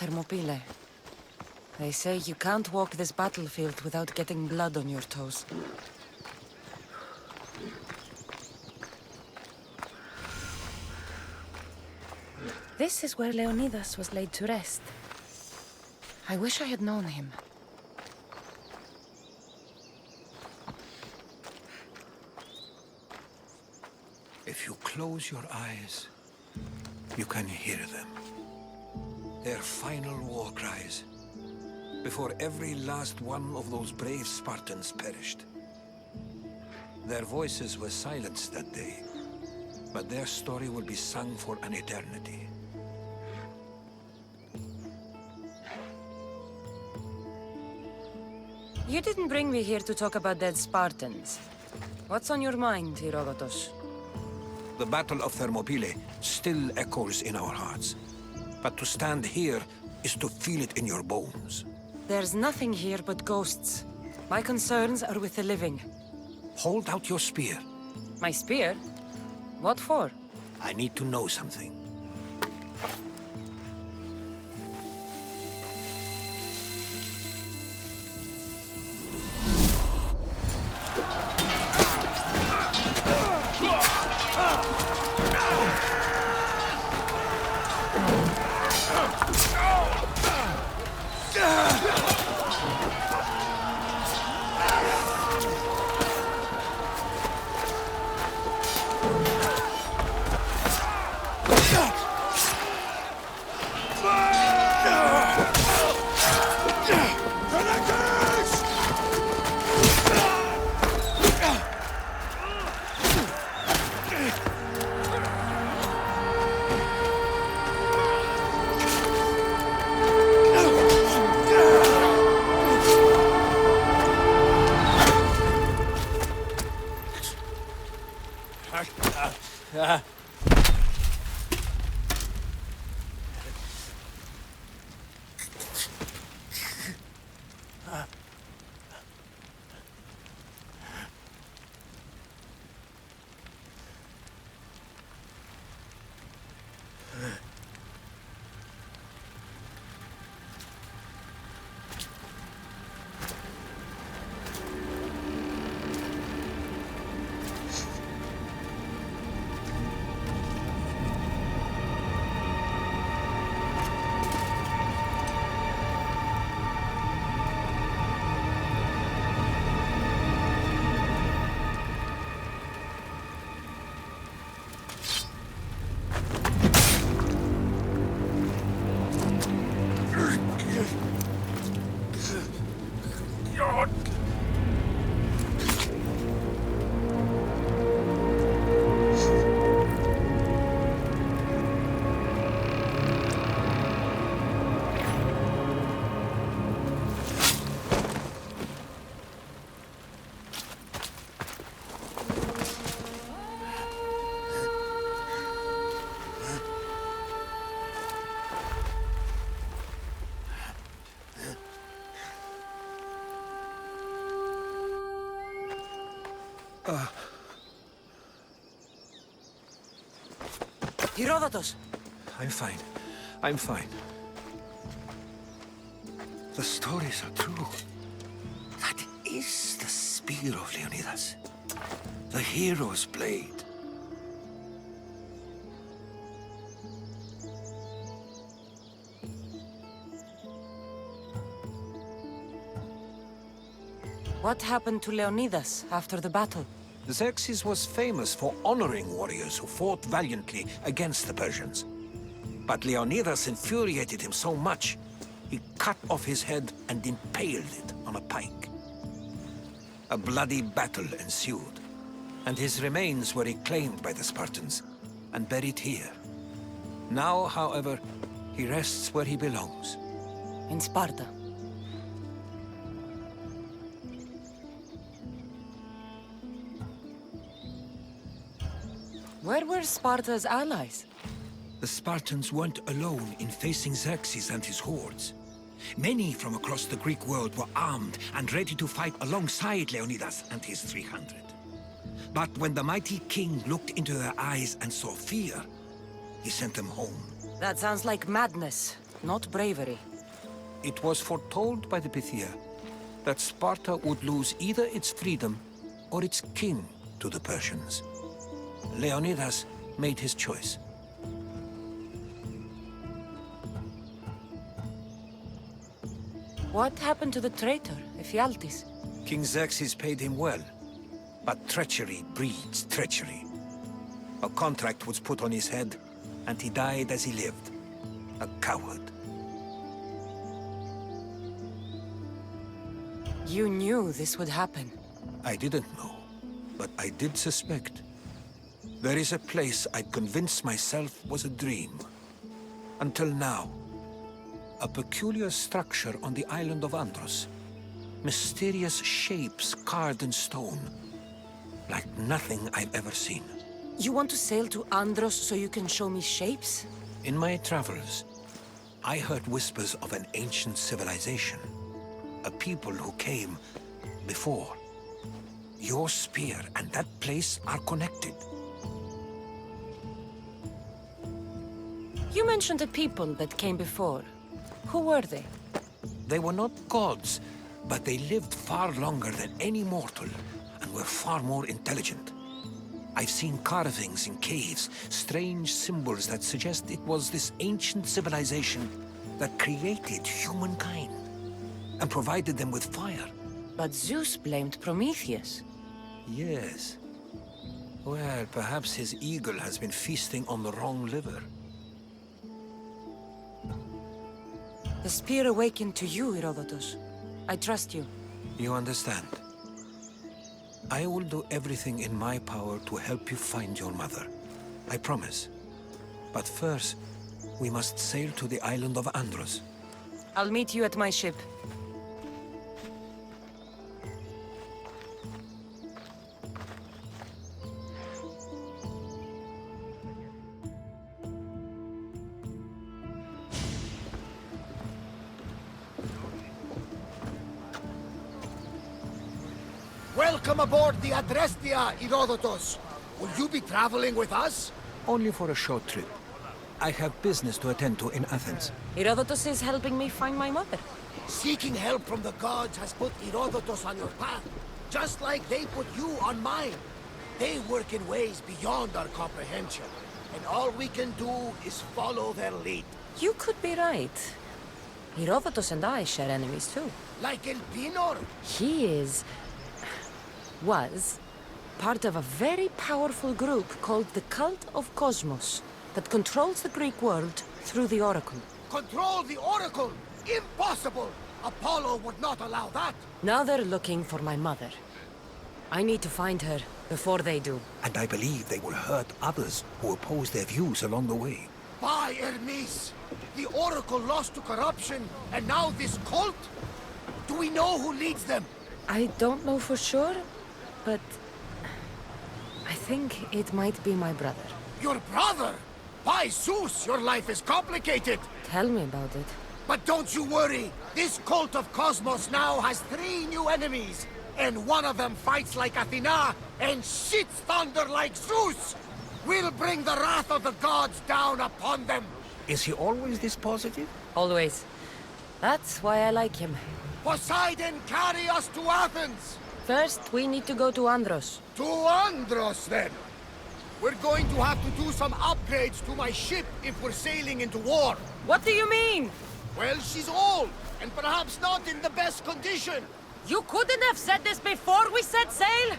Thermopylae. They say you can't walk this battlefield without getting blood on your toes. This is where Leonidas was laid to rest. I wish I had known him. If you close your eyes, you can hear them. Their final war cries, before every last one of those brave Spartans perished. Their voices were silenced that day, but their story will be sung for an eternity. You didn't bring me here to talk about dead Spartans. What's on your mind, Herodotus? The Battle of Thermopylae still echoes in our hearts. But to stand here is to feel it in your bones. There's nothing here but ghosts. My concerns are with the living. Hold out your spear. My spear? What for? I need to know something. Herodotus! I'm fine. I'm fine. The stories are true. That is the spear of Leonidas. The hero's blade. What happened to Leonidas after the battle? Xerxes was famous for honoring warriors who fought valiantly against the Persians. But Leonidas infuriated him so much, he cut off his head and impaled it on a pike. A bloody battle ensued, and his remains were reclaimed by the Spartans and buried here. Now, however, he rests where he belongs. In Sparta. Where were Sparta's allies? The Spartans weren't alone in facing Xerxes and his hordes. Many from across the Greek world were armed and ready to fight alongside Leonidas and his 300. But when the mighty king looked into their eyes and saw fear, he sent them home. That sounds like madness. not bravery. It was foretold by the Pythia that Sparta would lose either its freedom or its king to the Persians. Leonidas made his choice. What happened to the traitor, Ephialtes? King Xerxes paid him well, but treachery breeds treachery. A contract was put on his head, and he died as he lived. A coward. You knew this would happen. I didn't know, but I did suspect. There is a place I'd convinced myself was a dream. Until now. A peculiar structure on the island of Andros. Mysterious shapes carved in stone. Like nothing I've ever seen. You want to sail to Andros so you can show me shapes? In my travels, I heard whispers of an ancient civilization. A people who came before. Your spear and that place are connected. You mentioned a people that came before. Who were they? They were not gods, but they lived far longer than any mortal, and were far more intelligent. I've seen carvings in caves, strange symbols that suggest it was this ancient civilization that created humankind, and provided them with fire. But Zeus blamed Prometheus. Yes. Well, perhaps his eagle has been feasting on the wrong liver. The spear awakened to you, Herodotus. I trust you. You understand. I will do everything in my power to help you find your mother. I promise. But first, we must sail to the island of Andros. I'll meet you at my ship. Welcome aboard the Adrestia, Herodotus. Will you be traveling with us? Only for a short trip. I have business to attend to in Athens. Herodotus is helping me find my mother. Seeking help from the gods has put Herodotus on your path, just like they put you on mine. They work in ways beyond our comprehension, and all we can do is follow their lead. You could be right. Herodotus and I share enemies too. Like Elpinor? He was part of a very powerful group called the Cult of Cosmos that controls the Greek world through the Oracle. Control the Oracle? Impossible! Apollo would not allow that. Now they're looking for my mother. I need to find her before they do. And I believe they will hurt others who oppose their views along the way. By Hermes! The Oracle lost to corruption, and now this cult? Do we know who leads them? I don't know for sure, but I think it might be my brother. Your brother? By Zeus, your life is complicated. Tell me about it. But don't you worry. This cult of Cosmos now has 3 new enemies. And one of them fights like Athena and shits thunder like Zeus. We'll bring the wrath of the gods down upon them. Is he always this positive? Always. That's why I like him. Poseidon, carry us to Athens. First, we need to go to Andros. To Andros, then. We're going to have to do some upgrades to my ship if we're sailing into war. What do you mean? Well, she's old, and perhaps not in the best condition. You couldn't have said this before we set sail?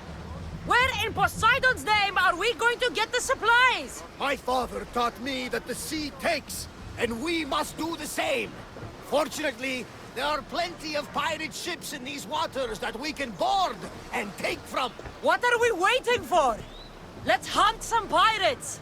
Where in Poseidon's name are we going to get the supplies? My father taught me that the sea takes, and we must do the same. Fortunately, there are plenty of pirate ships in these waters that we can board and take from. What are we waiting for? Let's hunt some pirates!